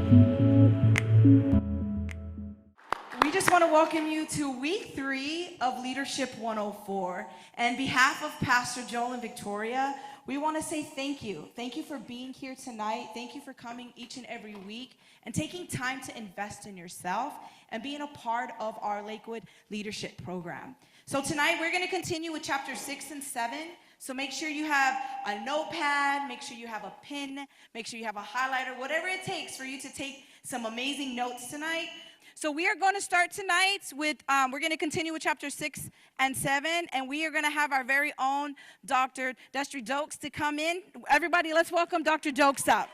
We just want to welcome you to week 3 of Leadership 104. And on behalf of Pastor Joel and Victoria, we want to say thank you. Thank you for being here tonight. Thank you for coming each and every week and taking time to invest in yourself and being a part of our Lakewood Leadership Program. So tonight we're going to continue with chapter 6 and 7. So make sure you have a notepad, make sure you have a pen, make sure you have a highlighter, whatever it takes for you to take some amazing notes tonight. So we are going to start tonight with, we're going to continue with chapter 6 and 7, and we are going to have our very own Dr. Destry Dokes to come in. Everybody, let's welcome Dr. Dokes up.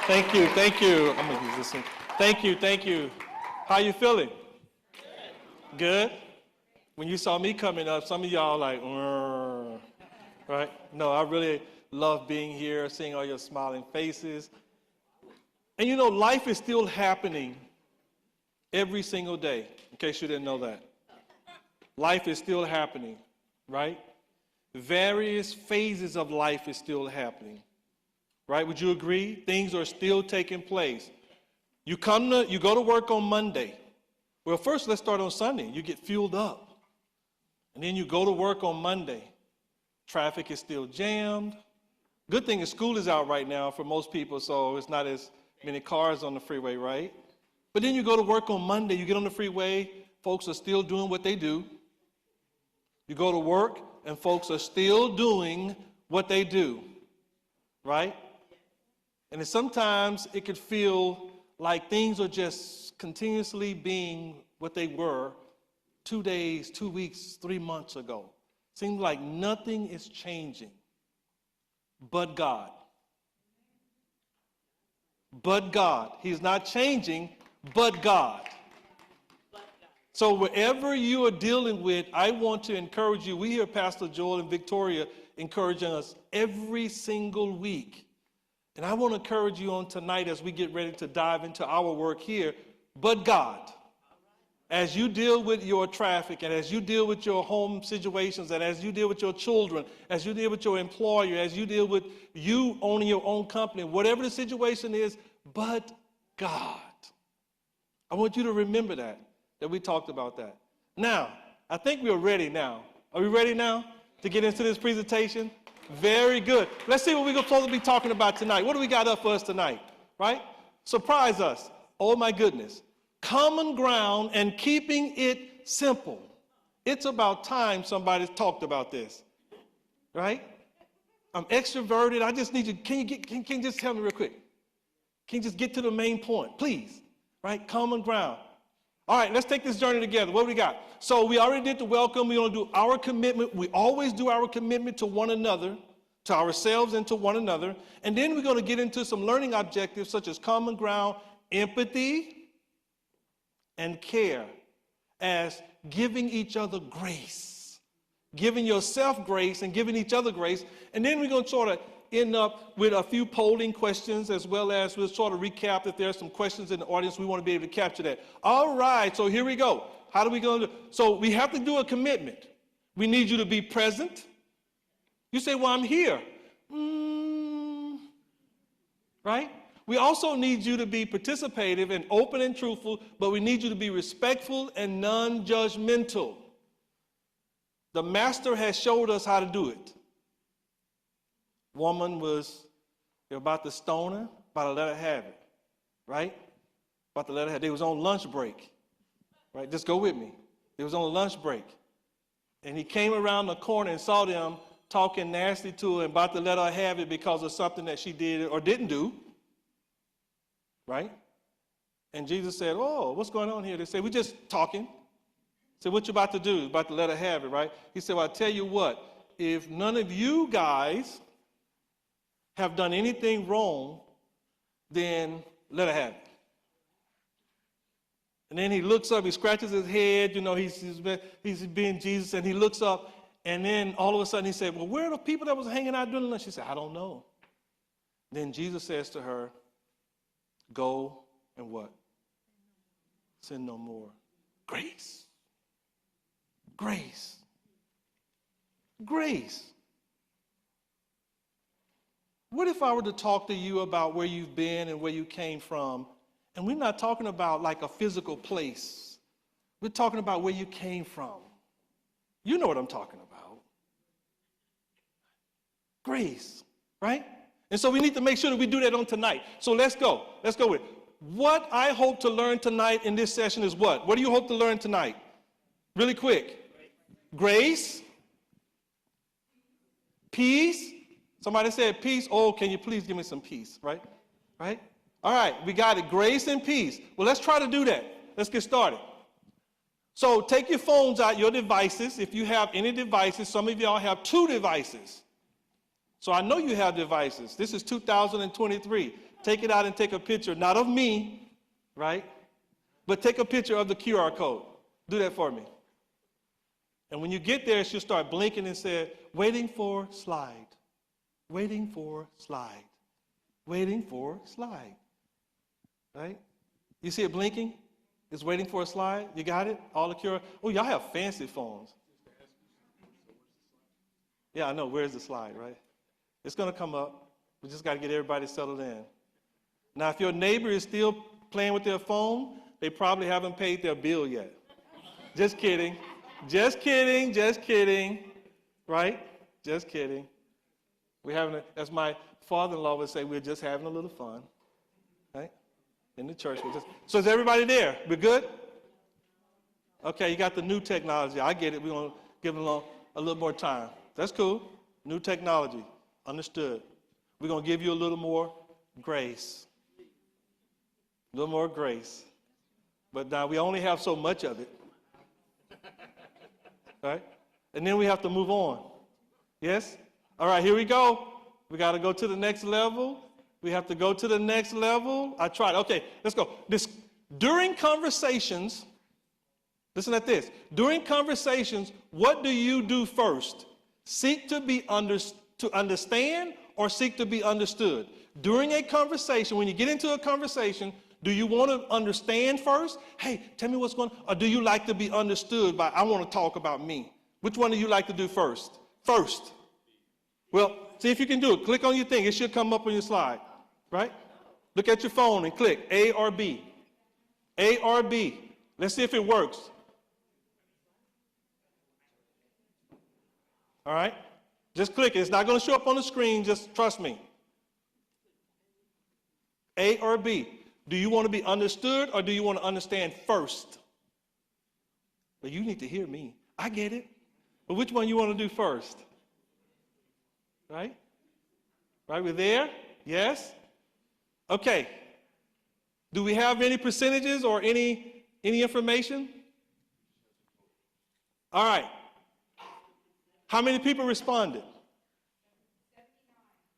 Thank you. I'm going to use this one. Thank you. How you feeling? Good? When you saw me coming up, some of y'all like, right? No, I really love being here, seeing all your smiling faces. And you know, life is still happening every single day, in case you didn't know that. Life is still happening, right? Various phases of life is still happening, right? Would you agree? Things are still taking place. You go to work on Monday. Well, first let's start on Sunday. You get fueled up. And then you go to work on Monday. Traffic is still jammed. Good thing is school is out right now for most people, so it's not as many cars on the freeway, right? But then you go to work on Monday, you get on the freeway, folks are still doing what they do. You go to work, and folks are still doing what they do, right? And sometimes it could feel like things are just continuously being what they were 2 days, 2 weeks, 3 months ago. Seems like nothing is changing but God. But God. He's not changing, but God. So wherever you are dealing with, I want to encourage you. We hear Pastor Joel and Victoria encouraging us every single week. And I want to encourage you on tonight as we get ready to dive into our work here, but God. As you deal with your traffic and as you deal with your home situations and as you deal with your children, as you deal with your employer, as you deal with you owning your own company, whatever the situation is, but God. I want you to remember that we talked about that. Now, I think we are ready now. Are we ready now to get into this presentation? Very good. Let's see what we're supposed to be talking about tonight. What do we got up for us tonight, right? Surprise us. Oh, my goodness. Common ground and keeping it simple. It's about time somebody's talked about this, right? I'm extroverted. I just need you. Can you just tell me real quick? Can you just get to the main point, please? Right? Common ground. All right, let's take this journey together. What do we got? So we already did the welcome. We're going to do our commitment. We always do our commitment to one another, to ourselves and to one another. And then we're going to get into some learning objectives such as common ground, empathy, and care, as giving each other grace, giving yourself grace and giving each other grace. And then we're going to sort of end up with a few polling questions, as well as we'll sort of recap if there are some questions in the audience. We want to be able to capture that. All right, so here we go. How do we go? So we have to do a commitment. We need you to be present. You say, well, I'm here. Right? We also need you to be participative and open and truthful, but we need you to be respectful and non-judgmental. The master has showed us how to do it. Woman they were about to stone her, about to let her have it, right? About to let her have it. They was on lunch break, right? Just go with me. They was on a lunch break. And he came around the corner and saw them talking nasty to her and about to let her have it because of something that she did or didn't do. Right? And Jesus said, oh, what's going on here? They said, we're just talking. He said, what you about to do? About to let her have it, right? He said, well, I tell you what, if none of you guys have done anything wrong, then let her have it. And then he looks up, he scratches his head, you know, he's being Jesus, and he looks up, and then all of a sudden he said, well, where are the people that was hanging out during lunch? She said, I don't know. Then Jesus says to her, go and what? Sin no more. Grace. Grace. Grace. What if I were to talk to you about where you've been and where you came from, and we're not talking about like a physical place. We're talking about where you came from. You know what I'm talking about. Grace, right? And so we need to make sure that we do that on tonight. So let's go. Let's go with it. What I hope to learn tonight in this session is what? What do you hope to learn tonight? Really quick. Grace. Peace. Somebody said peace. Oh, can you please give me some peace, right? Right? All right, we got it. Grace and peace. Well, let's try to do that. Let's get started. So take your phones out, your devices. If you have any devices, some of y'all have 2 devices. So I know you have devices. This is 2023. Take it out and take a picture, not of me, right? But take a picture of the QR code. Do that for me. And when you get there, it should start blinking and say, waiting for slide. Waiting for slide. Waiting for slide. Right? You see it blinking? It's waiting for a slide. You got it? All the QR. Oh, y'all have fancy phones. Yeah, I know. Where's the slide, right? It's going to come up. We just got to get everybody settled in. Now, if your neighbor is still playing with their phone, they probably haven't paid their bill yet. Just kidding. Just kidding. Just kidding. Right? Just kidding. As my father-in-law would say, we're just having a little fun. Right? In the church. So is everybody there? We're good? Okay, you got the new technology. I get it. We're going to give them a little more time. That's cool. New technology. Understood. We're going to give you a little more grace. A little more grace. But now we only have so much of it. Right? And then we have to move on. Yes? All right, here we go. We got to go to the next level. We have to go to the next level. I tried. Okay, let's go. During conversations, listen at this. During conversations, what do you do first? Seek to be to understand or seek to be understood? During a conversation, when you get into a conversation, do you want to understand first? Hey, tell me what's going on. Or do you like to be understood by, I want to talk about me? Which one do you like to do first? First. Well, see if you can do it. Click on your thing. It should come up on your slide, right? Look at your phone and click A or B. A or B. Let's see if it works. All right? Just click it. It's not going to show up on the screen. Just trust me. A or B. Do you want to be understood or do you want to understand first? Well, you need to hear me. I get it. But which one you want to do first? Right? Right, we're there? Yes? Okay. Do we have any percentages or any information? All right. How many people responded?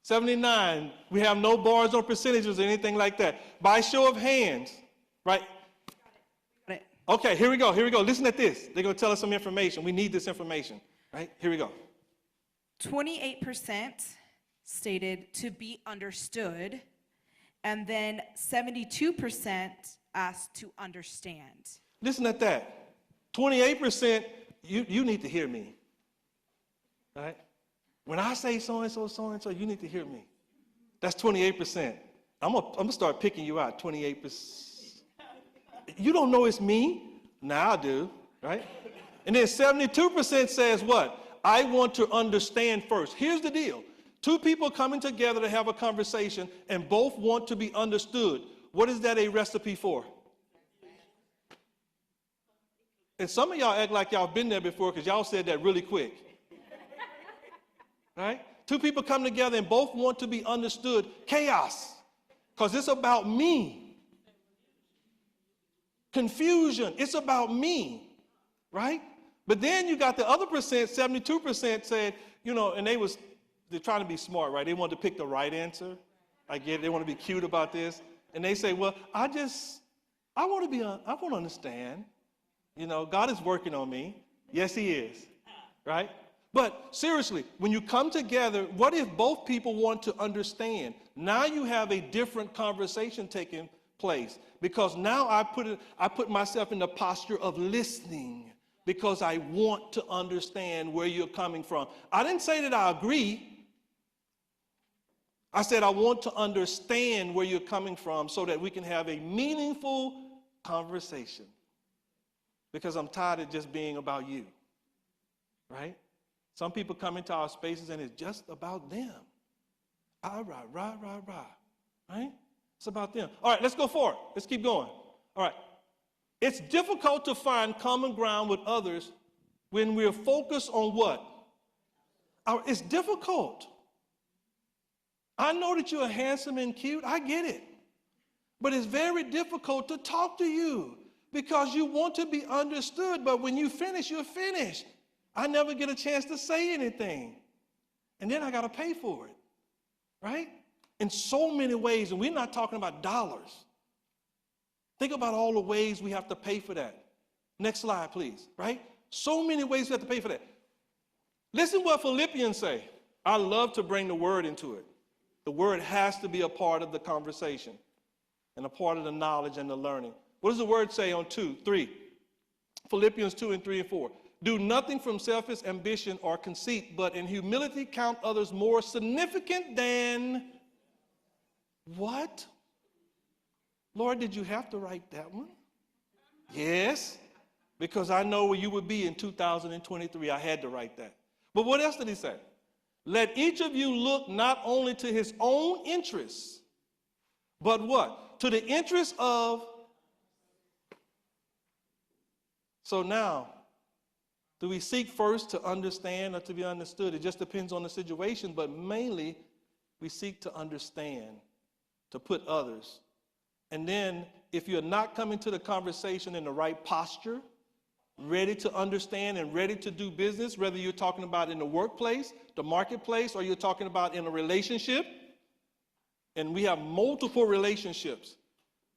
79. We have no bars or percentages or anything like that. By show of hands, right? Got it. Okay, here we go. Here we go. Listen at this. They're going to tell us some information. We need this information, right? Here we go. 28% stated to be understood, and then 72% asked to understand. Listen at that. 28%, you need to hear me. Right? When I say so-and-so, you need to hear me. That's 28%. I'm gonna start picking you out, 28%. You don't know it's me? Now I do, right? And then 72% says what? I want to understand first. Here's the deal. 2 people coming together to have a conversation and both want to be understood. What is that a recipe for? And some of y'all act like y'all been there before because y'all said that really quick. Right? 2 people come together and both want to be understood. Chaos. Because it's about me. Confusion. It's about me. Right? But then you got the other percent, 72% said, and they're trying to be smart, right? They want to pick the right answer. I get it. They want to be cute about this. And they say, well, I want to understand. God is working on me. Yes, he is. Right? But seriously, when you come together, what if both people want to understand? Now you have a different conversation taking place because now I put myself in the posture of listening because I want to understand where you're coming from. I didn't say that I agree. I said, I want to understand where you're coming from so that we can have a meaningful conversation. Because I'm tired of just being about you, right? Some people come into our spaces and it's just about them. Rah, rah, rah, rah, rah, right? It's about them. All right, let's go forward. Let's keep going. All right. It's difficult to find common ground with others when we're focused on what? It's difficult. I know that you're handsome and cute. I get it. But it's very difficult to talk to you because you want to be understood. But when you finish, you're finished. I never get a chance to say anything. And then I got to pay for it, right? In so many ways, and we're not talking about dollars. Think about all the ways we have to pay for that. Next slide, please, right? So many ways we have to pay for that. Listen what Philippians say. I love to bring the word into it. The word has to be a part of the conversation and a part of the knowledge and the learning. What does the word say on 3? Philippians 2 and 3 and 4. Do nothing from selfish ambition or conceit, but in humility count others more significant than what? Lord, did you have to write that one? Yes, because I know where you would be in 2023. I had to write that. But what else did he say? Let each of you look not only to his own interests, but what? To the interests of. So now, do we seek first to understand or to be understood? It just depends on the situation, but mainly we seek to understand, to put others. And then if you're not coming to the conversation in the right posture, ready to understand and ready to do business, whether you're talking about in the workplace, the marketplace, or you're talking about in a relationship, and we have multiple relationships,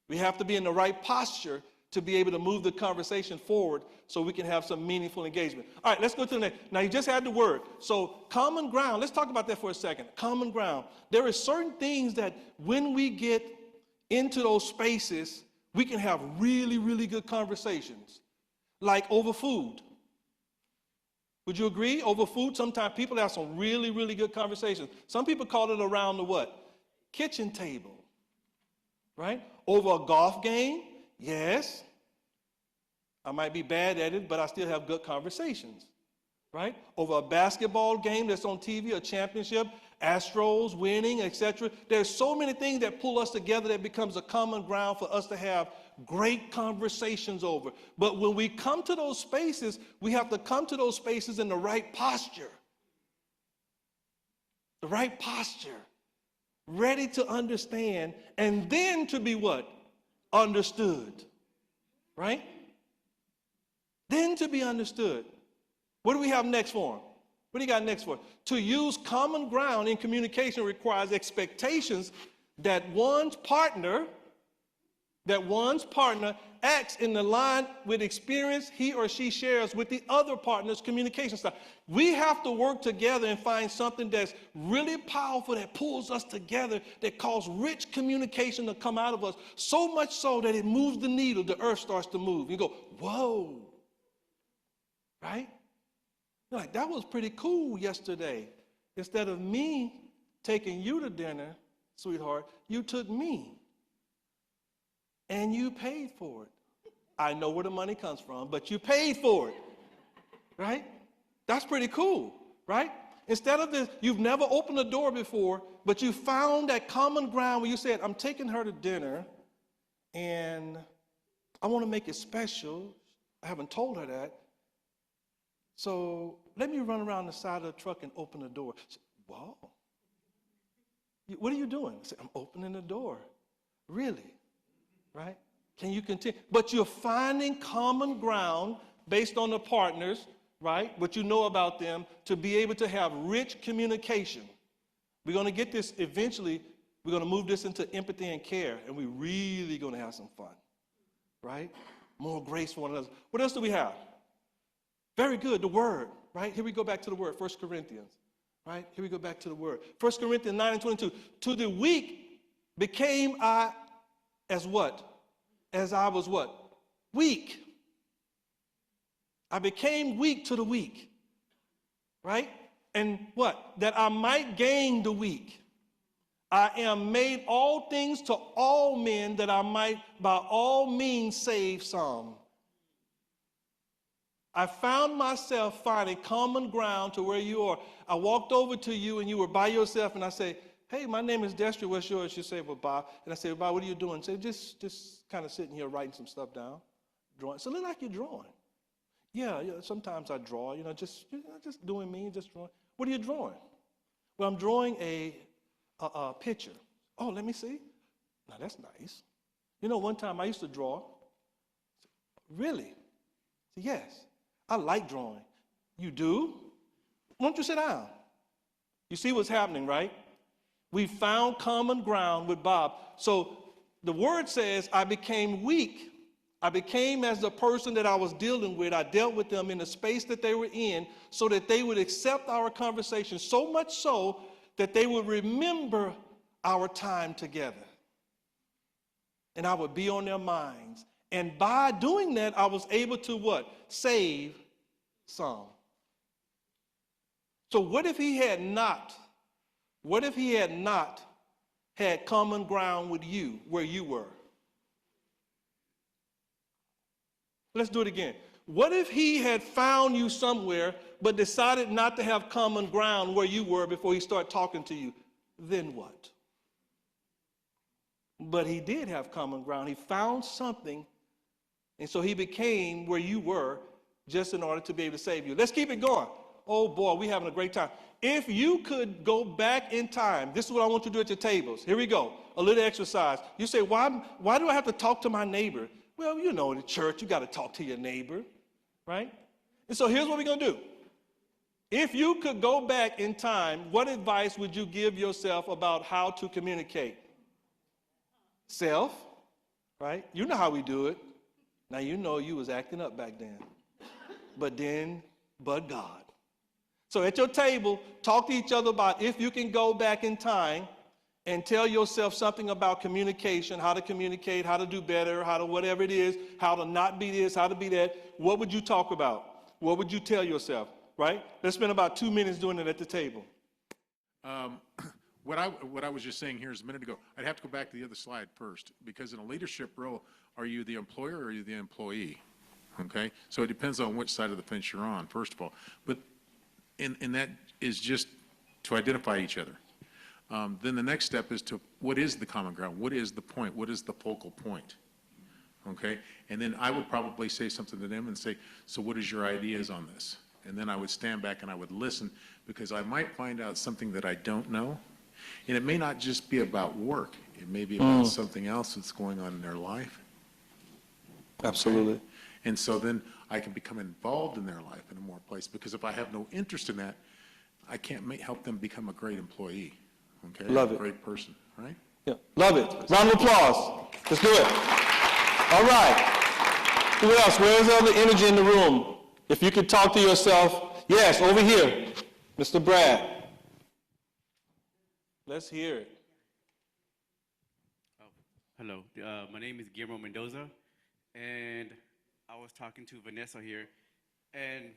we have to be in the right posture to be able to move the conversation forward so we can have some meaningful engagement. All right, let's go to the next. Now, you just had the word. So common ground, let's talk about that for a second. Common ground. There are certain things that when we get into those spaces, we can have really, really good conversations. Like over food. Would you agree? Over food, sometimes people have some really, really good conversations. Some people call it around the what? Kitchen table. Right? Over a golf game, yes. I might be bad at it, but I still have good conversations. Right? Over a basketball game that's on TV, a championship, Astros winning, etc. There's so many things that pull us together that becomes a common ground for us to have great conversations over. But when we come to those spaces, we have to come to those spaces in the right posture. The right posture. Ready to understand and then to be what? Understood. Right? Then to be understood. What do we have next for him? What do you got next for him? To use common ground in communication requires expectations that one's partner acts in the line with experience he or she shares with the other partner's communication style. We have to work together and find something that's really powerful that pulls us together, that causes rich communication to come out of us, so much so that it moves the needle, the earth starts to move. You go, whoa, right? You're like, that was pretty cool yesterday. Instead of me taking you to dinner, sweetheart, you took me. And you paid for it. I know where the money comes from, but you paid for it. Right? That's pretty cool, right? Instead of this, you've never opened a door before, but you found that common ground where you said, I'm taking her to dinner, and I want to make it special. I haven't told her that. So let me run around the side of the truck and open the door. Said, wow. What are you doing? I said, I'm opening the door. Really? Right? Can you continue? But you're finding common ground based on the partners, right? What you know about them to be able to have rich communication. We're going to get this eventually. We're going to move this into empathy and care, and we're really going to have some fun, right? More grace for one another. What else do we have? Very good, the word, right? Here we go back to the word, 1 Corinthians, right? Here we go back to the word. 1 Corinthians 9 and 22. To the weak became I as what? As I was what? Weak. I became weak to the weak, right? And what? That I might gain the weak. I am made all things to all men that I might by all means save some. I found myself finding common ground to where you are. I walked over to you and you were by yourself and I say, hey, my name is Destry, what's yours? You say, well, Bob. And I say, well, Bob, what are you doing? Say, just kind of sitting here writing some stuff down, drawing. So look like you're drawing. Yeah, sometimes I draw, just doing me, just drawing. What are you drawing? Well, I'm drawing a picture. Oh, let me see. Now, that's nice. One time I used to draw. Really? Yes, I like drawing. You do? Why don't you sit down? You see what's happening, right? We found common ground with Bob. So the word says, I became weak. I became as the person that I was dealing with. I dealt with them in the space that they were in so that they would accept our conversation, so much so that they would remember our time together. And I would be on their minds. And by doing that, I was able to what? Save some. So what if he had not had common ground with you where you were? Let's do it again. What if he had found you somewhere but decided not to have common ground where you were before he started talking to you? Then what? But he did have common ground. He found something, and so he became where you were just in order to be able to save you. Let's keep it going. Oh boy, we're having a great time. If you could go back in time, this is what I want you to do at your tables. Here we go, a little exercise. You say, why do I have to talk to my neighbor? Well, in the church, you got to talk to your neighbor, right? And so here's what we're going to do. If you could go back in time, what advice would you give yourself about how to communicate? Self, right? You know how we do it. Now, you was acting up back then. But God. So at your table, talk to each other about if you can go back in time and tell yourself something about communication, how to communicate, how to do better, how to whatever it is, how to not be this, how to be that. What would you talk about? What would you tell yourself, right? Let's spend about 2 minutes doing it at the table. What I was just saying here is a minute ago, I'd have to go back to the other slide first, because in a leadership role, are you the employer or are you the employee? Okay? So it depends on which side of the fence you're on, first of all. But and that is just to identify each other. Then the next step is to, what is the common ground? What is the point? What is the focal point? Okay? And then I would probably say something to them and say, so what is your ideas on this? And then I would stand back and I would listen, because I might find out something that I don't know. And it may not just be about work. It may be about something else that's going on in their life. Absolutely. Okay? And so then I can become involved in their life in a more place, because if I have no interest in that, I can't help them become a great employee. Okay? Love it. A great person, right? Yeah, love it. Round of applause. Let's do it. All right. Who else? Where's all the energy in the room? If you could talk to yourself. Yes, over here. Mr. Brad. Let's hear it. Oh, hello. My name is Guillermo Mendoza, and I was talking to Vanessa here, and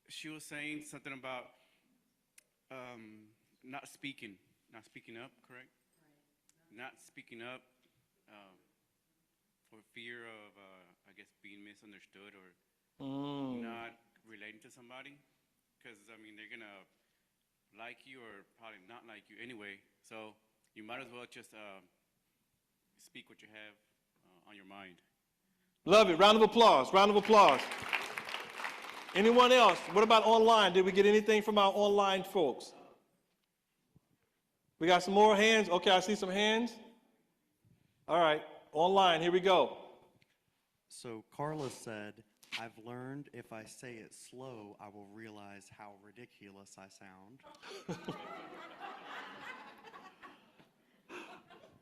she was saying something about not speaking up, correct? Right. Not speaking up for fear of, I guess, being misunderstood or not relating to somebody, because, I mean, they're going to like you or probably not like you anyway, so you might as well just speak what you have on your mind. Love it. Round of applause. Round of applause. Anyone else? What about online? Did we get anything from our online folks? We got some more hands? Okay, I see some hands. All right, online, here we go. So Carla said, I've learned if I say it slow, I will realize how ridiculous I sound.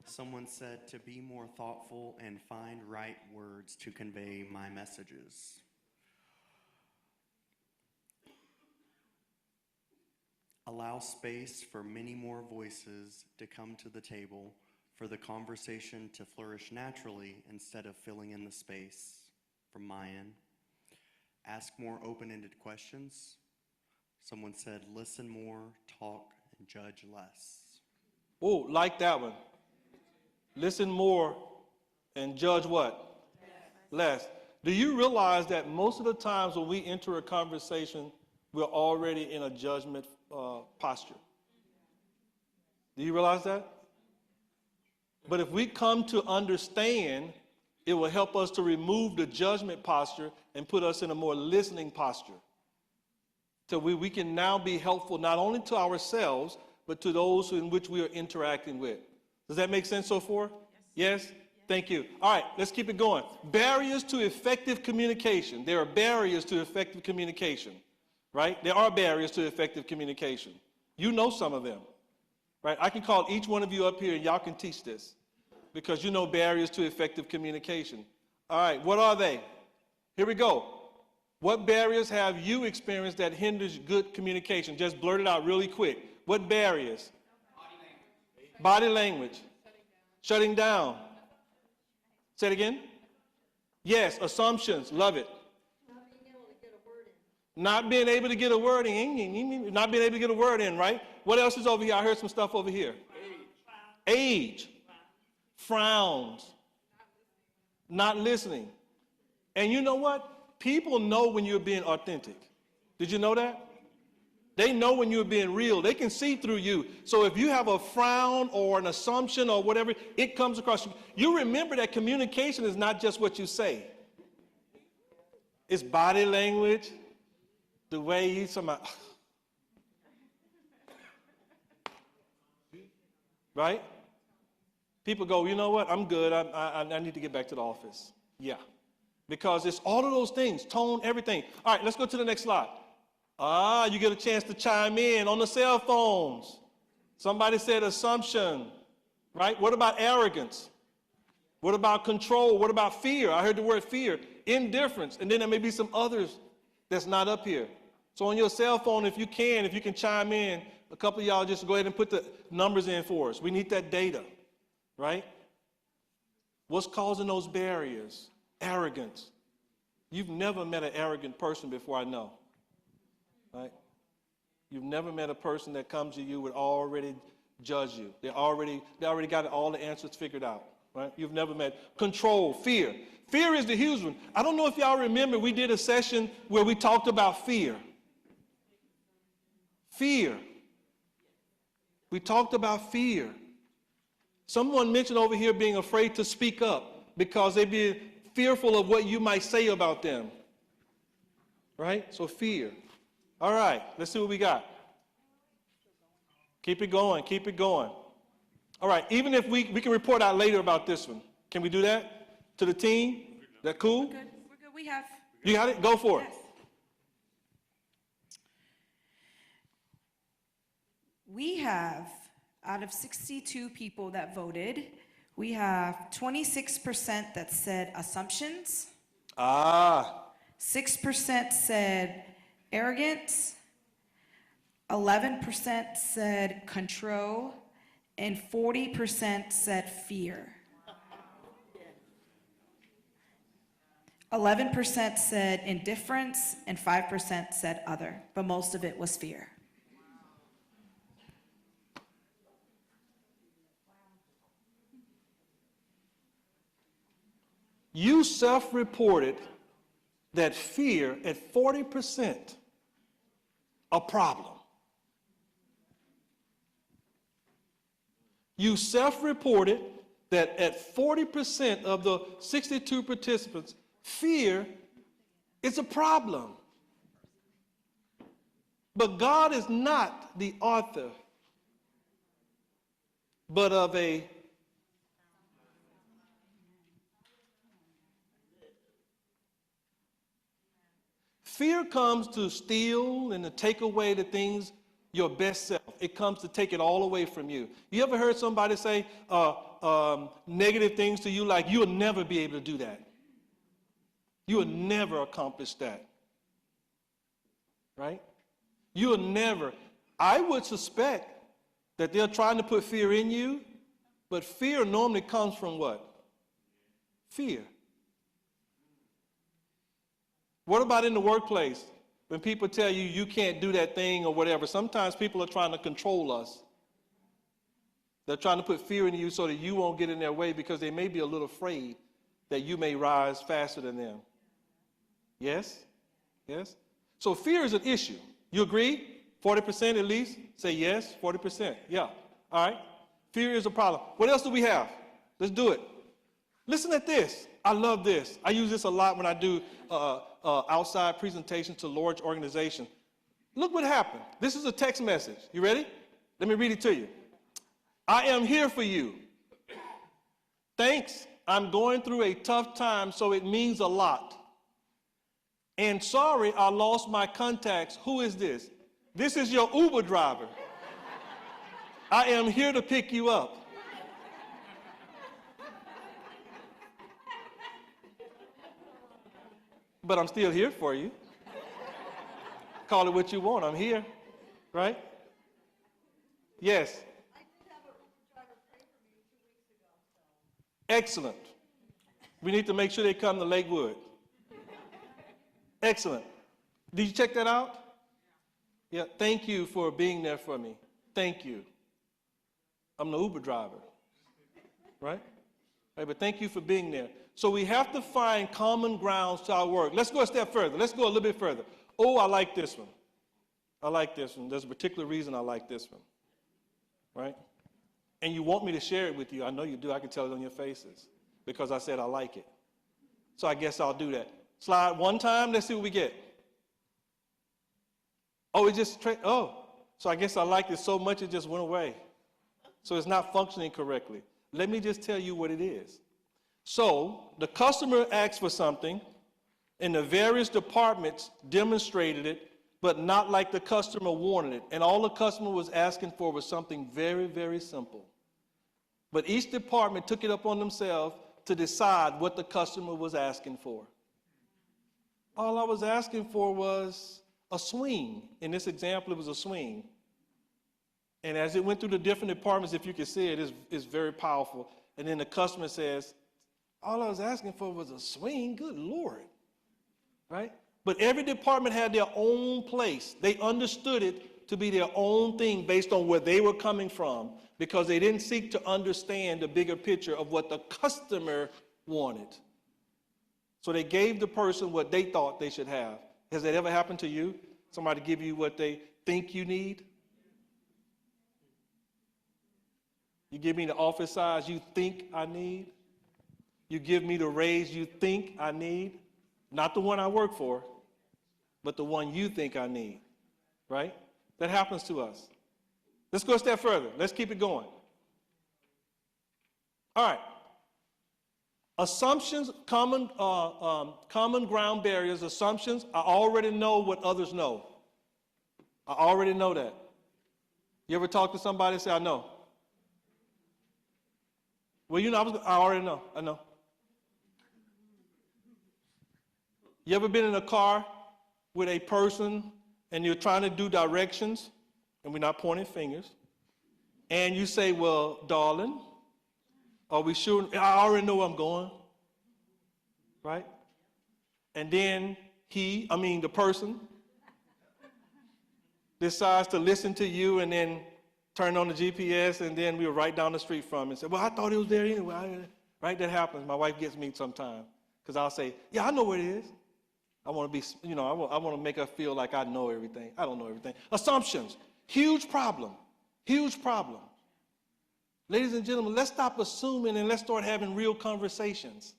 Someone said to be more thoughtful and find right words to convey my messages. Allow space for many more voices to come to the table, for the conversation to flourish naturally instead of filling in the space. From my end. Ask more open-ended questions. Someone said, listen more, talk, and judge less. Oh, like that one. Listen more and judge what? Less. Do you realize that most of the times when we enter a conversation, we're already in a judgment posture? Do you realize that? But if we come to understand, it will help us to remove the judgment posture and put us in a more listening posture. So we can now be helpful not only to ourselves, but to those in which we are interacting with. Does that make sense so far? Yes? Thank you. All right, let's keep it going. Barriers to effective communication. There are barriers to effective communication, right? There are barriers to effective communication. You know some of them, right? I can call each one of you up here and y'all can teach this because you know barriers to effective communication. All right, what are they? Here we go. What barriers have you experienced that hinders good communication? Just blurt it out really quick. What barriers? Body language. Shutting down. Say it again. Yes, assumptions. Love it. Not being able to get a word in. Not being able to get a word in, right? What else is over here? I heard some stuff over here. Age. Frowns. Not listening. And you know what? People know when you're being authentic. Did you know that? They know when you're being real. They can see through you. So if you have a frown or an assumption or whatever, it comes across you. You remember that communication is not just what you say. It's body language, the way you somehow, right? People go, you know what? I'm good. I need to get back to the office. Yeah. Because it's all of those things, tone, everything. All right, let's go to the next slide. You get a chance to chime in on the cell phones. Somebody said assumption, right? What about arrogance? What about control? What about fear? I heard the word fear. Indifference. And then there may be some others that's not up here. So on your cell phone, if you can chime in, a couple of y'all just go ahead and put the numbers in for us. We need that data, right? What's causing those barriers? Arrogance. You've never met an arrogant person before, I know. Right? You've never met a person that comes to you would already judge you. They already got all the answers figured out. Right? You've never met control, fear. Fear is the huge one. I don't know if y'all remember, we did a session where we talked about fear. Fear. We talked about fear. Someone mentioned over here being afraid to speak up because they'd be fearful of what you might say about them. Right? So fear. All right, let's see what we got. Keep it going, keep it going. All right, even if we can report out later about this one. Can we do that to the team? That cool? We're good. We're good. We have. You got it? Go for it. Yes. We have, out of 62 people that voted, we have 26% that said assumptions. 6% said arrogance, 11% said control, and 40% said fear. 11% said indifference, and 5% said other, but most of it was fear. You self-reported that fear at 40% a problem. You self-reported that at 40% of the 62 participants, fear is a problem. But God is not the author, but of a fear comes to steal and to take away the things, your best self. It comes to take it all away from you. You ever heard somebody say negative things to you like, you'll never be able to do that. You will never accomplish that. Right? You will never. I would suspect that they're trying to put fear in you, but fear normally comes from what? Fear. What about in the workplace? When people tell you you can't do that thing or whatever, sometimes people are trying to control us. They're trying to put fear in you so that you won't get in their way because they may be a little afraid that you may rise faster than them. Yes? Yes? So fear is an issue. You agree? 40% at least? Say yes, 40%. Yeah. All right? Fear is a problem. What else do we have? Let's do it. Listen at this. I love this. I use this a lot when I do outside presentations to large organizations. Look what happened. This is a text message. You ready? Let me read it to you. I am here for you. Thanks. I'm going through a tough time, so it means a lot. And sorry, I lost my contacts. Who is this? This is your Uber driver. I am here to pick you up. But I'm still here for you. Call it what you want. I'm here, right? Yes. I did have an Uber driver pray for me 2 weeks ago, so. Excellent. We need to make sure they come to Lakewood. Excellent. Did you check that out? Yeah. Thank you for being there for me. Thank you. I'm the Uber driver, right? Right, but thank you for being there. So we have to find common grounds to our work. Let's go a step further. Let's go a little bit further. Oh, I like this one. I like this one. There's a particular reason I like this one, right? And you want me to share it with you. I know you do. I can tell it on your faces because I said I like it. So I guess I'll do that. Slide one time. Let's see what we get. Oh, it just, so I guess I liked it so much it just went away. So it's not functioning correctly. Let me just tell you what it is. So the customer asked for something, and the various departments demonstrated it, but not like the customer wanted it. And all the customer was asking for was something very, very simple. But each department took it upon themselves to decide what the customer was asking for. All I was asking for was a swing. In this example, it was a swing. And as it went through the different departments, if you can see it, it's very powerful. And then the customer says, all I was asking for was a swing. Good Lord. Right? But every department had their own place. They understood it to be their own thing based on where they were coming from because they didn't seek to understand the bigger picture of what the customer wanted. So they gave the person what they thought they should have. Has that ever happened to you? Somebody give you what they think you need? You give me the office size you think I need? You give me the raise you think I need? Not the one I work for, but the one you think I need, right? That happens to us. Let's go a step further. Let's keep it going. All right. Assumptions, common ground barriers, assumptions. I already know what others know. I already know that. You ever talk to somebody and say, I know? Well, you know, I already know. I know. You ever been in a car with a person and you're trying to do directions, and we're not pointing fingers, and you say, well, darling, are we sure? I already know where I'm going, right? And then the person decides to listen to you and then turn on the GPS, and then we were right down the street from him and say, well, I thought it was there anyway. Right? That happens. My wife gets me sometimes because I'll say, yeah, I know where it is. I want to be, I want to make her feel like I know everything. I don't know everything. Assumptions. Huge problem. Huge problem. Ladies and gentlemen, let's stop assuming and let's start having real conversations.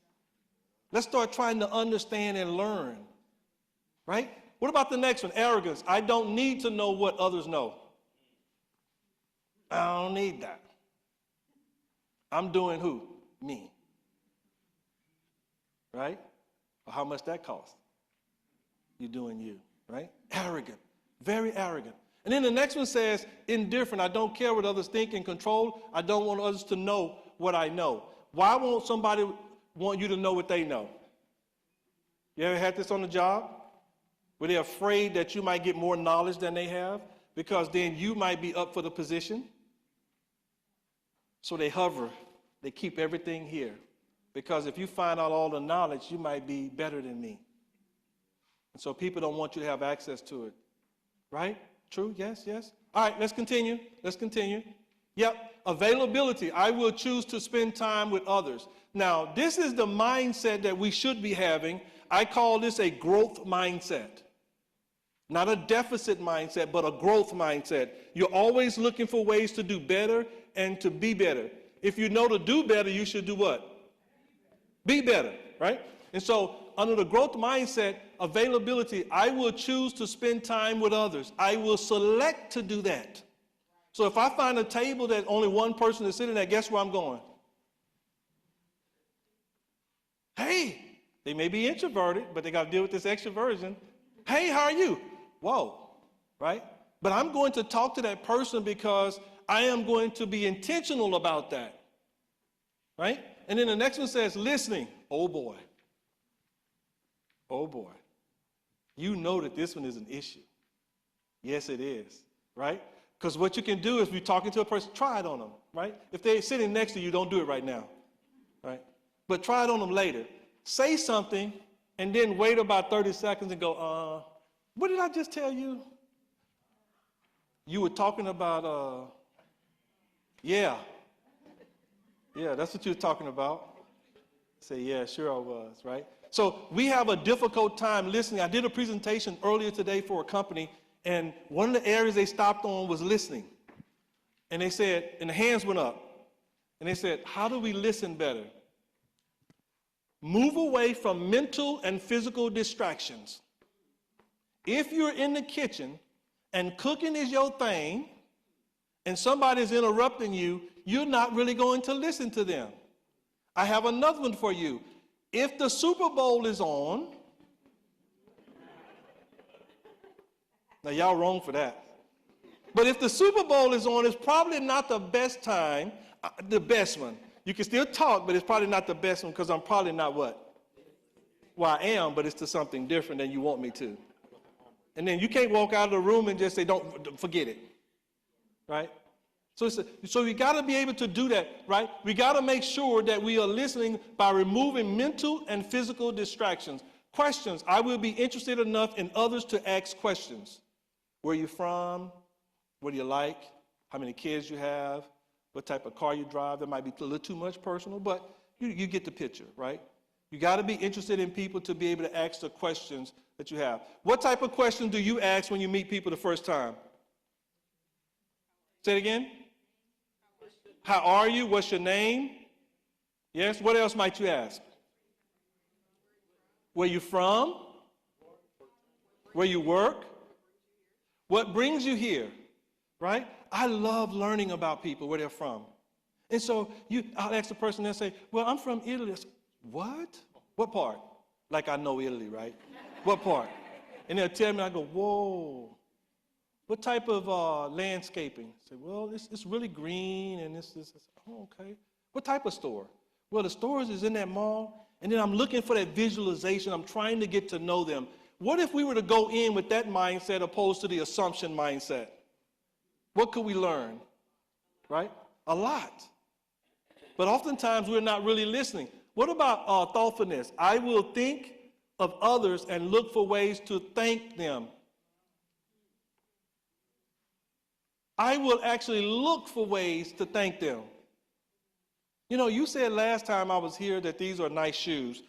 Let's start trying to understand and learn. Right? What about the next one? Arrogance. I don't need to know what others know. I don't need that. I'm doing who? Me. Right? Well, how much that cost? You're doing you, right? Arrogant. Very arrogant. And then the next one says, indifferent. I don't care what others think and control. I don't want others to know what I know. Why won't somebody want you to know what they know? You ever had this on the job? Where they're afraid that you might get more knowledge than they have because then you might be up for the position? So they hover. They keep everything here. Because if you find out all the knowledge, you might be better than me. And so people don't want you to have access to it. Right? True? Yes, yes. All right, let's continue. Let's continue. Yep. Availability. I will choose to spend time with others. Now, this is the mindset that we should be having. I call this a growth mindset. Not a deficit mindset, but a growth mindset. You're always looking for ways to do better and to be better. If you know to do better, you should do what? Be better, right? And so under the growth mindset, availability, I will choose to spend time with others. I will select to do that. So if I find a table that only one person is sitting at, guess where I'm going? Hey, they may be introverted, but they got to deal with this extroversion. Hey, how are you? Whoa, right? But I'm going to talk to that person because I am going to be intentional about that, right? And then the next one says listening. Oh boy. Oh boy. You know that this one is an issue. Yes, it is, right? Because what you can do is, if you're talking to a person, try it on them, right? If they're sitting next to you, don't do it right now, right? But try it on them later. Say something and then wait about 30 seconds and go, what did I just tell you? You were talking about, yeah, that's what you were talking about. Say, yeah, sure I was, right? So we have a difficult time listening. I did a presentation earlier today for a company, and one of the areas they stopped on was listening. And they said, and the hands went up, and they said, how do we listen better? Move away from mental and physical distractions. If you're in the kitchen and cooking is your thing, and somebody's interrupting you, you're not really going to listen to them. I have another one for you. If the Super Bowl is on, now y'all wrong for that. But if the Super Bowl is on, it's probably not the best time, the best one. You can still talk, but it's probably not the best one because I'm probably not what? Well, I am, but it's to something different than you want me to. And then you can't walk out of the room and just say, don't forget it, right? So we got to be able to do that, right? We got to make sure that we are listening by removing mental and physical distractions. Questions. I will be interested enough in others to ask questions. Where are you from? What do you like? How many kids you have? What type of car you drive? That might be a little too much personal, but you get the picture, right? You got to be interested in people to be able to ask the questions that you have. What type of question do you ask when you meet people the first time? Say it again. How are you? What's your name? Yes. What else might you ask? Where you from? Where you work? What brings you here? Right? I love learning about people, where they're from. And so I'll ask the person and say, well, I'm from Italy. I say, what? What part? Like I know Italy, right? What part? And they'll tell me, I go, whoa. What type of landscaping? I say, well, it's really green and this. Oh, okay. What type of store? Well, the stores is in that mall, and then I'm looking for that visualization. I'm trying to get to know them. What if we were to go in with that mindset opposed to the assumption mindset? What could we learn? Right? A lot. But oftentimes we're not really listening. What about thoughtfulness? I will think of others and look for ways to thank them. I will actually look for ways to thank them. You know, you said last time I was here that these are nice shoes.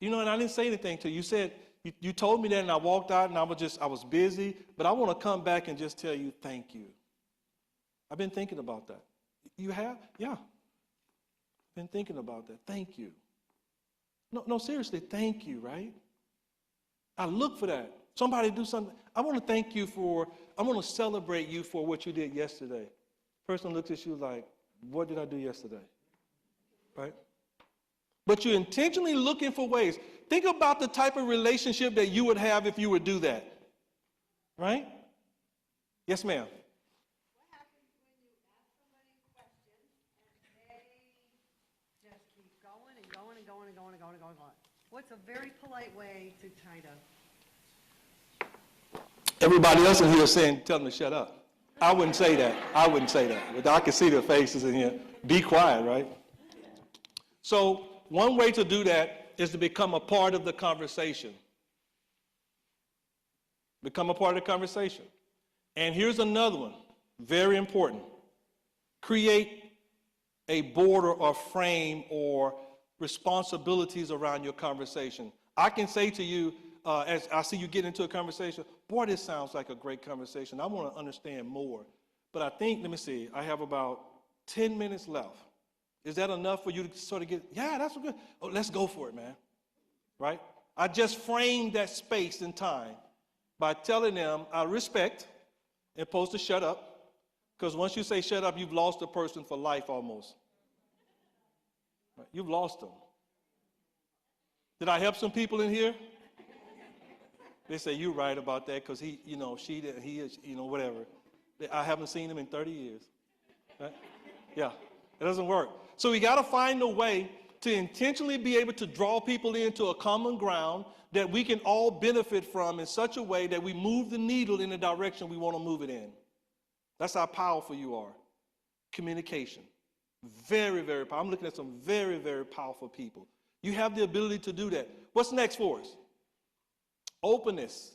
You know, and I didn't say anything to you. You said, you told me that, and I walked out and I was busy, but I want to come back and just tell you thank you. I've been thinking about that. You have? Yeah. Been thinking about that. Thank you. No, seriously, thank you, right? I look for that. Somebody do something. I want to celebrate you for what you did yesterday. Person looks at you like, what did I do yesterday? Right? But you're intentionally looking for ways. Think about the type of relationship that you would have if you would do that. Right? Yes, ma'am. What happens when you ask somebody a question and they just keep going and going and going and going and going and going and going? What's a very polite way to kind of... Everybody else in here is saying, tell them to shut up. I wouldn't say that. But I can see their faces in here. Be quiet, right? So one way to do that is to become a part of the conversation. Become a part of the conversation. And here's another one, very important. Create a border or frame or responsibilities around your conversation. I can say to you, as I see you get into a conversation, boy, this sounds like a great conversation. I want to understand more. But I think, let me see, I have about 10 minutes left. Is that enough for you to sort of get, yeah, that's good. Oh, let's go for it, man. Right? I just framed that space and time by telling them I respect and supposed to shut up. Because once you say shut up, you've lost a person for life almost. Right? You've lost them. Did I help some people in here? They say, you're right about that because he, she, he is, whatever. I haven't seen him in 30 years. Right? Yeah, it doesn't work. So we got to find a way to intentionally be able to draw people into a common ground that we can all benefit from in such a way that we move the needle in the direction we want to move it in. That's how powerful you are. Communication. Very, very powerful. I'm looking at some very, very powerful people. You have the ability to do that. What's next for us? Openness.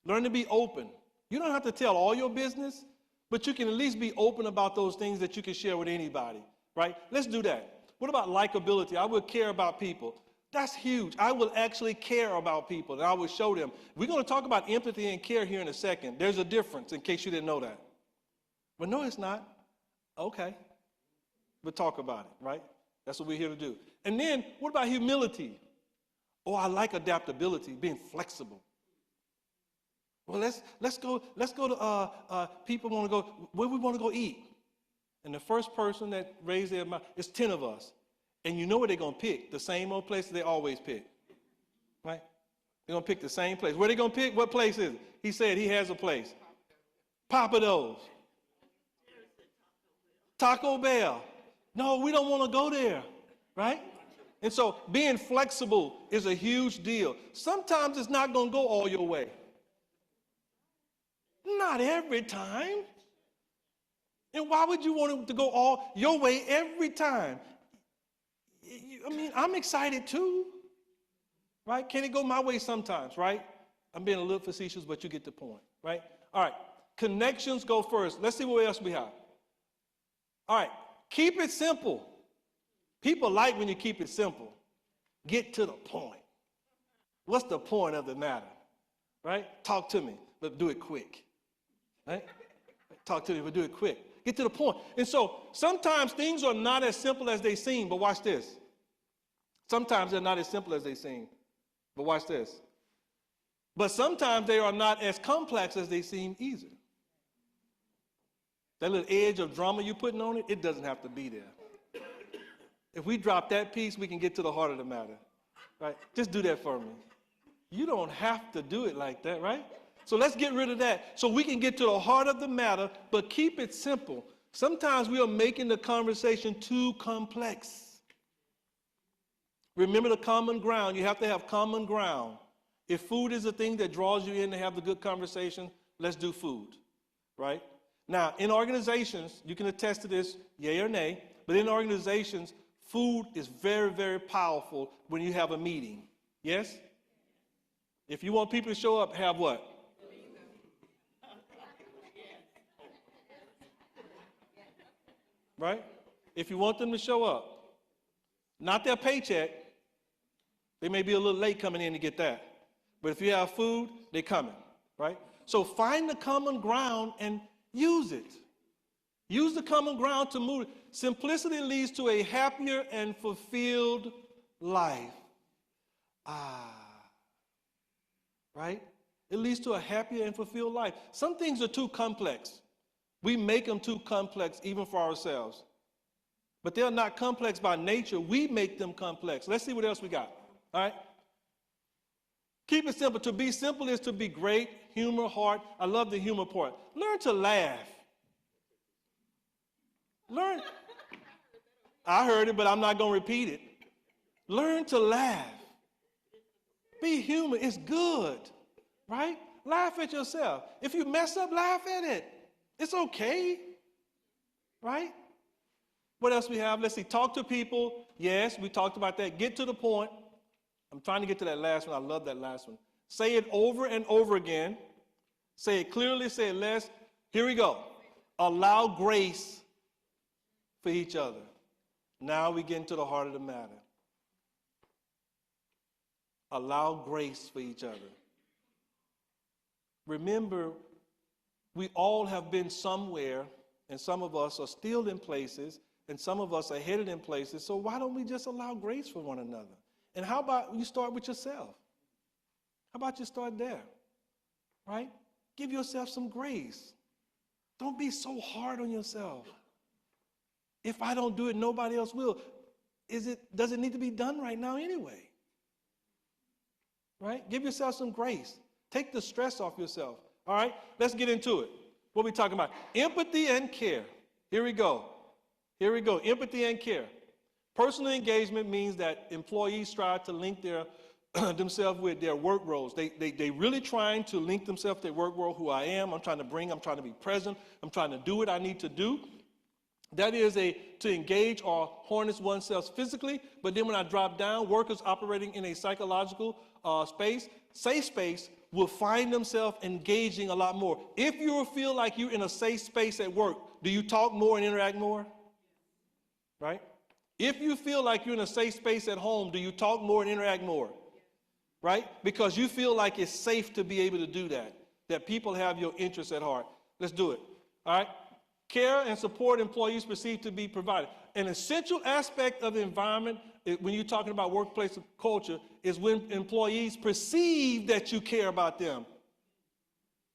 Learn to be open. You don't have to tell all your business, but you can at least be open about those things that you can share with anybody, right? Let's do that. What about likability? I will care about people. That's huge. I will actually care about people, and I will show them. We're going to talk about empathy and care here in a second. There's a difference, in case you didn't know that. But no, it's not. Okay. We'll talk about it, right? That's what we're here to do. And then, what about humility? Oh, I like adaptability, being flexible. Well, let's go to people want to go, where we want to go eat. And the first person that raised their mouth, it's 10 of us. And you know what they're going to pick? The same old place they always pick. Right? They're going to pick the same place. Where they going to pick? What place is it? He said he has a place. Papa Do's. Taco Bell. No, we don't want to go there. Right? And so being flexible is a huge deal. Sometimes it's not going to go all your way. Not every time. And why would you want it to go all your way every time? I mean, I'm excited too, right? Can it go my way sometimes, right? I'm being a little facetious, but you get the point, right? All right, connections go first. Let's see what else we have. All right, keep it simple. People like when you keep it simple. Get to the point. What's the point of the matter, right? Talk to me, but do it quick, right? Talk to me, but do it quick. Get to the point. And so sometimes things are not as simple as they seem, but watch this. Sometimes they're not as simple as they seem, but watch this. But sometimes they are not as complex as they seem either. That little edge of drama you're putting on it, it doesn't have to be there. If we drop that piece, we can get to the heart of the matter, right? Just do that for me. You don't have to do it like that, right? So let's get rid of that so we can get to the heart of the matter, but keep it simple. Sometimes we are making the conversation too complex. Remember the common ground. You have to have common ground. If food is the thing that draws you in to have the good conversation, let's do food, right? Now, in organizations, you can attest to this, yay or nay, but in organizations, food is very, very powerful when you have a meeting. Yes? If you want people to show up, have what? Right? If you want them to show up, not their paycheck, they may be a little late coming in to get that. But if you have food, they're coming, right? So find the common ground and use it. Use the common ground to move. Simplicity leads to a happier and fulfilled life. Right? It leads to a happier and fulfilled life. Some things are too complex. We make them too complex even for ourselves. But they're not complex by nature. We make them complex. Let's see what else we got. All right? Keep it simple. To be simple is to be great, humor, heart. I love the humor part. Learn to laugh. Learn. I heard it, but I'm not going to repeat it. Learn to laugh. Be human. It's good, right? Laugh at yourself. If you mess up, laugh at it. It's okay, right? What else we have? Let's see. Talk to people. Yes, we talked about that. Get to the point. I'm trying to get to that last one. I love that last one. Say it over and over again. Say it clearly. Say it less. Here we go. Allow grace for each other. Now we get into the heart of the matter. Allow grace for each other. Remember, we all have been somewhere, and some of us are still in places, and some of us are headed in places. So why don't we just allow grace for one another? And how about you start with yourself? How about you start there? Right? Give yourself some grace. Don't be so hard on yourself. If I don't do it, nobody else will. Does it need to be done right now anyway? Right? Give yourself some grace. Take the stress off yourself. All right? Let's get into it. What are we talking about? Empathy and care. Here we go. Here we go. Empathy and care. Personal engagement means that employees strive to link themselves with their work roles. They really trying to link themselves to their work role, who I am. I'm trying to be present. I'm trying to do what I need to do. That is to engage or harness oneself physically. But then when I drop down, workers operating in a psychological safe space, will find themselves engaging a lot more. If you feel like you're in a safe space at work, do you talk more and interact more? Right? If you feel like you're in a safe space at home, do you talk more and interact more? Right? Because you feel like it's safe to be able to do that people have your interests at heart. Let's do it. All right? Care and support employees perceive to be provided. An essential aspect of the environment, when you're talking about workplace culture, is when employees perceive that you care about them.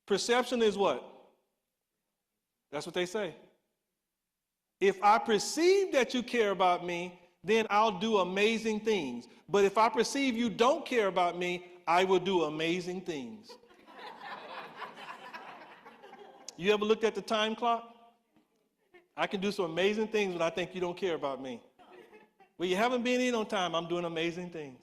Perception is what? That's what they say. If I perceive that you care about me, then I'll do amazing things. But if I perceive you don't care about me, I will do amazing things. You ever looked at the time clock? I can do some amazing things when I think you don't care about me. Well, you haven't been in on time, I'm doing amazing things,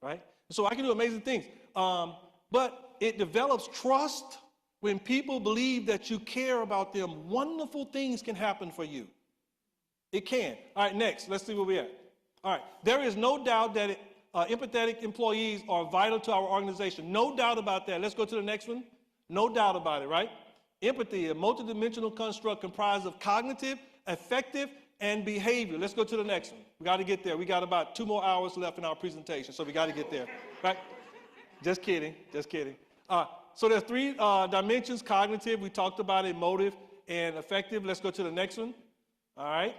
right? So I can do amazing things. But it develops trust when people believe that you care about them. Wonderful things can happen for you. It can. All right, next, let's see where we're at. All right, there is no doubt that empathetic employees are vital to our organization. No doubt about that. Let's go to the next one. No doubt about it, right? Empathy, a multidimensional construct comprised of cognitive, affective, and behavior. Let's go to the next one. We got to get there. We got about 2 more hours left in our presentation, so we got to get there, right? Just kidding, just kidding. So there's 3 dimensions: cognitive, we talked about it, emotive, and affective. Let's go to the next one. All right.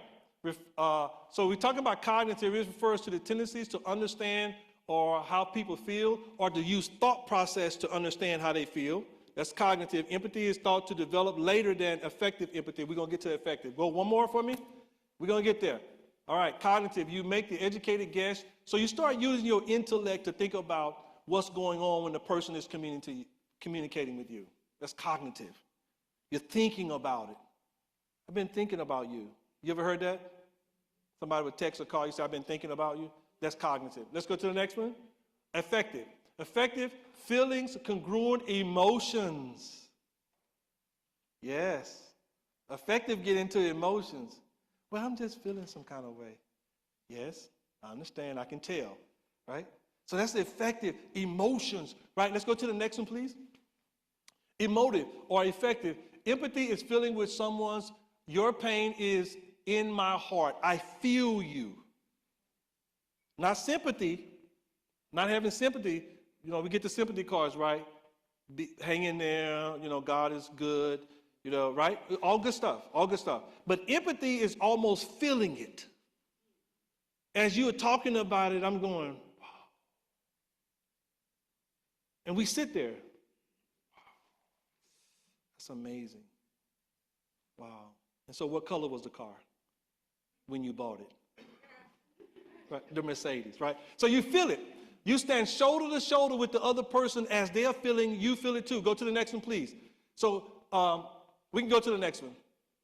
So we're talking about cognitive. It refers to the tendencies to understand or how people feel, or to use thought process to understand how they feel. That's cognitive. Empathy is thought to develop later than affective empathy. We're going to get to affective. Go one more for me. We're going to get there. All right, cognitive. You make the educated guess. So you start using your intellect to think about what's going on when the person is communicating with you. That's cognitive. You're thinking about it. I've been thinking about you. You ever heard that? Somebody would text or call you, say, I've been thinking about you. That's cognitive. Let's go to the next one. Affective. Affective, feelings, congruent emotions. Yes. Affective get into emotions. Well, I'm just feeling some kind of way. Yes, I understand. I can tell, right? So that's the affective emotions, right? Let's go to the next one, please. Emotive or affective. Empathy is feeling with someone's, your pain is in my heart. I feel you. Not sympathy, not having sympathy. You know, we get the sympathy cards, right? Hang in there, you know, God is good, you know, right? All good stuff, all good stuff. But empathy is almost feeling it. As you were talking about it, I'm going, wow. And we sit there. Wow. That's amazing. Wow. And so what color was the car when you bought it? Right? The Mercedes, right? So you feel it. You stand shoulder to shoulder with the other person as they're feeling, you feel it too. Go to the next one, please. So we can go to the next one.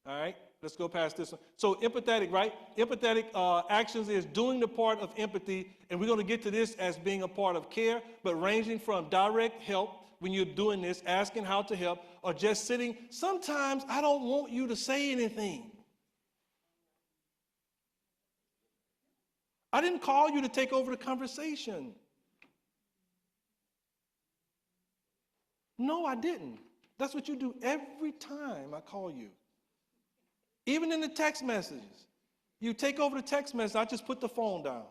All right? Let's go past this one. So empathetic, right? Empathetic actions is doing the part of empathy, and we're going to get to this as being a part of care, but ranging from direct help when you're doing this, asking how to help, or just sitting. Sometimes I don't want you to say anything. I didn't call you to take over the conversation. No, I didn't. That's what you do every time I call you. Even in the text messages. You take over the text message, I just put the phone down.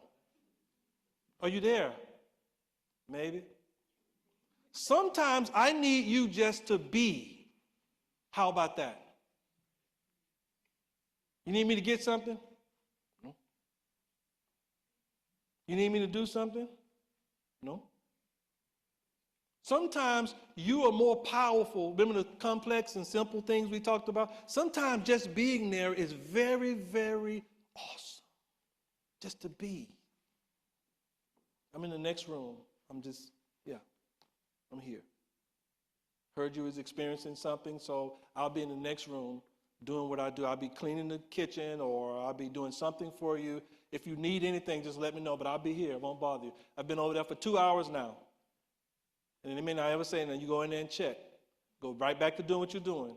Are you there? Maybe. Sometimes I need you just to be. How about that? You need me to get something? No. You need me to do something? No. Sometimes you are more powerful. Remember the complex and simple things we talked about? Sometimes just being there is very, very awesome. Just to be. I'm in the next room. I'm here. Heard you was experiencing something, so I'll be in the next room doing what I do. I'll be cleaning the kitchen, or I'll be doing something for you. If you need anything, just let me know, but I'll be here. I won't bother you. I've been over there for 2 hours now. And they may not ever say anything. You go in there and check. Go right back to doing what you're doing.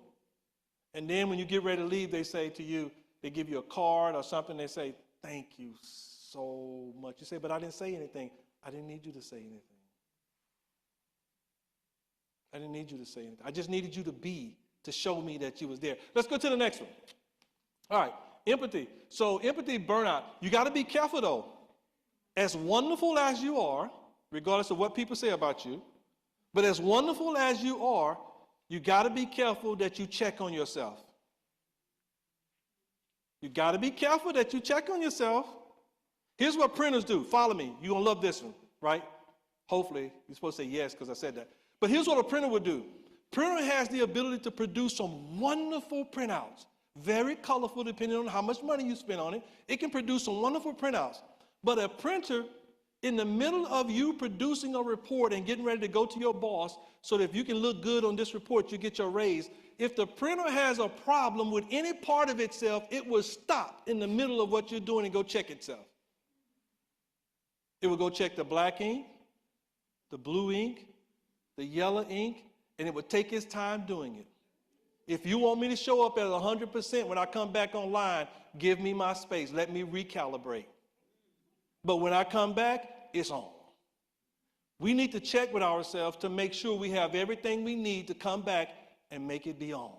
And then when you get ready to leave, they say to you, they give you a card or something. They say, thank you so much. You say, but I didn't say anything. I didn't need you to say anything. I didn't need you to say anything. I just needed you to be, to show me that you was there. Let's go to the next one. All right, empathy. So empathy, burnout. You got to be careful, though. As wonderful as you are, regardless of what people say about you, but as wonderful as you are, you got to be careful that you check on yourself. You got to be careful that you check on yourself. Here's what printers do. Follow me. You're going to love this one, right? Hopefully. You're supposed to say yes because I said that. But here's what a printer would do. Printer has the ability to produce some wonderful printouts. Very colorful depending on how much money you spend on it. It can produce some wonderful printouts. But a printer, in the middle of you producing a report and getting ready to go to your boss so that if you can look good on this report, you get your raise, if the printer has a problem with any part of itself, it will stop in the middle of what you're doing and go check itself. It will go check the black ink, the blue ink, the yellow ink, and it would take its time doing it. If you want me to show up at 100% when I come back online, give me my space. Let me recalibrate. But when I come back, it's on. We need to check with ourselves to make sure we have everything we need to come back and make it be on.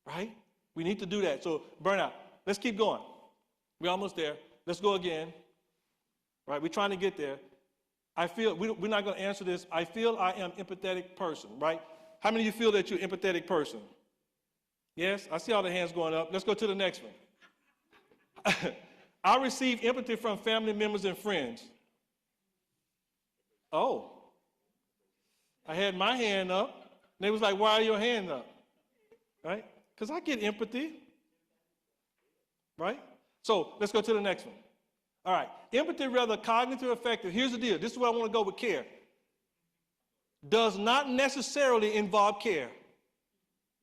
Right? We need to do that. So burnout. Let's keep going. We're almost there. Let's go again. Right? We're trying to get there. I feel, we're not going to answer this. I feel I am an empathetic person, right? How many of you feel that you're an empathetic person? Yes? I see all the hands going up. Let's go to the next one. I receive empathy from family members and friends. Oh. I had my hand up. And they was like, why are your hand up? Right? Because I get empathy. Right? So let's go to the next one. All right. Empathy, rather cognitive effective. Here's the deal. This is where I want to go with care. Does not necessarily involve care.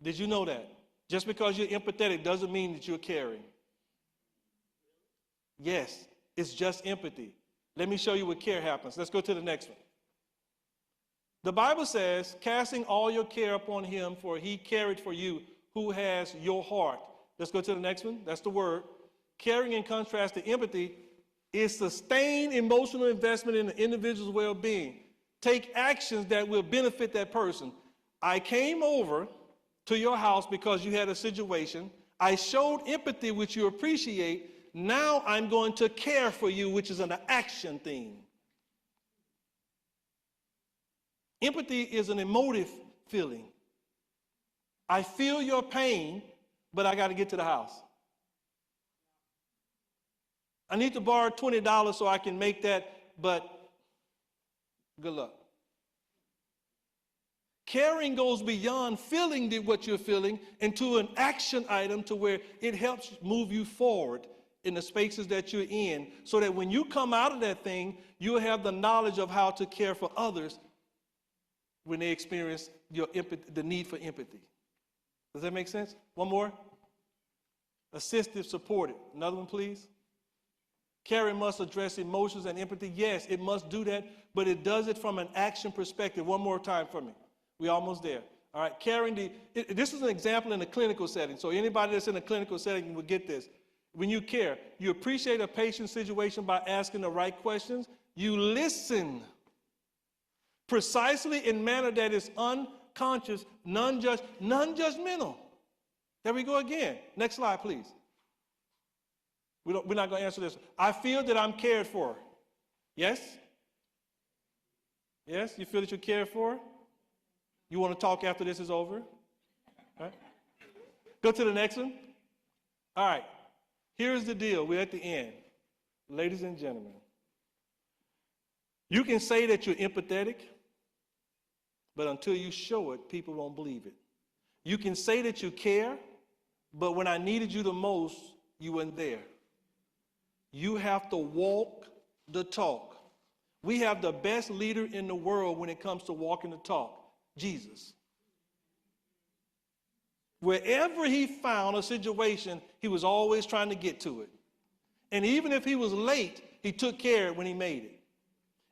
Did you know that? Just because you're empathetic doesn't mean that you're caring. Yes, it's just empathy. Let me show you what care happens. Let's go to the next one. The Bible says, casting all your care upon him, for he carried for you who has your heart. Let's go to the next one. That's the word. Caring, in contrast to empathy, is sustained emotional investment in the individual's well-being. Take actions that will benefit that person. I came over to your house because you had a situation. I showed empathy, which you appreciate. Now I'm going to care for you, which is an action theme. Empathy is an emotive feeling. I feel your pain, but I got to get to the house. I need to borrow $20 so I can make that, but good luck. Caring goes beyond feeling what you're feeling into an action item to where it helps move you forward in the spaces that you're in so that when you come out of that thing, you'll have the knowledge of how to care for others when they experience your empathy, the need for empathy. Does that make sense? One more. Assistive, supportive. Another one, please. Caring must address emotions and empathy. Yes, it must do that, but it does it from an action perspective. One more time for me. We're almost there. All right, caring, this is an example in a clinical setting. So anybody that's in a clinical setting will get this. When you care, you appreciate a patient's situation by asking the right questions. You listen precisely in a manner that is unconscious, non-judgmental. There we go again. Next slide, please. We're not going to answer this. I feel that I'm cared for. Yes? Yes? You feel that you're cared for? You want to talk after this is over? All right. Go to the next one. All right. Here's the deal. We're at the end. Ladies and gentlemen, you can say that you're empathetic, but until you show it, people won't believe it. You can say that you care, but when I needed you the most, you weren't there. You have to walk the talk. We have the best leader in the world when it comes to walking the talk, Jesus. Wherever he found a situation, he was always trying to get to it. And even if he was late, he took care of it when he made it.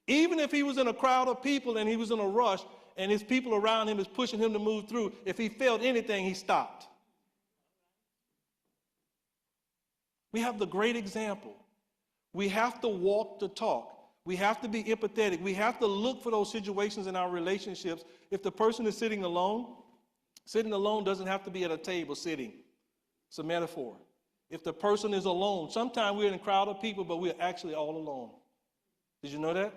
Even if he was in a crowd of people and he was in a rush and his people around him is pushing him to move through, if he felt anything, he stopped. We have the great example. We have to walk the talk. We have to be empathetic. We have to look for those situations in our relationships. If the person is sitting alone doesn't have to be at a table sitting. It's a metaphor. If the person is alone, sometimes we're in a crowd of people, but we're actually all alone. Did you know that?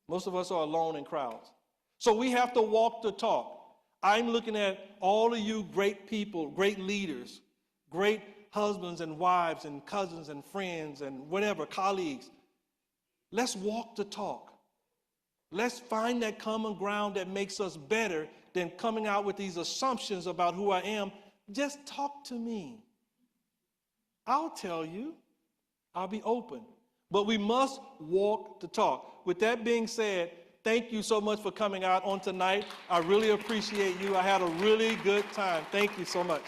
Most of us are alone in crowds. So we have to walk the talk. I'm looking at all of you great people, great leaders, great husbands and wives and cousins and friends and whatever, colleagues. Let's walk the talk. Let's find that common ground that makes us better than coming out with these assumptions about who I am. Just talk to me. I'll tell you. I'll be open. But we must walk the talk. With that being said, thank you so much for coming out on tonight. I really appreciate you. I had a really good time. Thank you so much.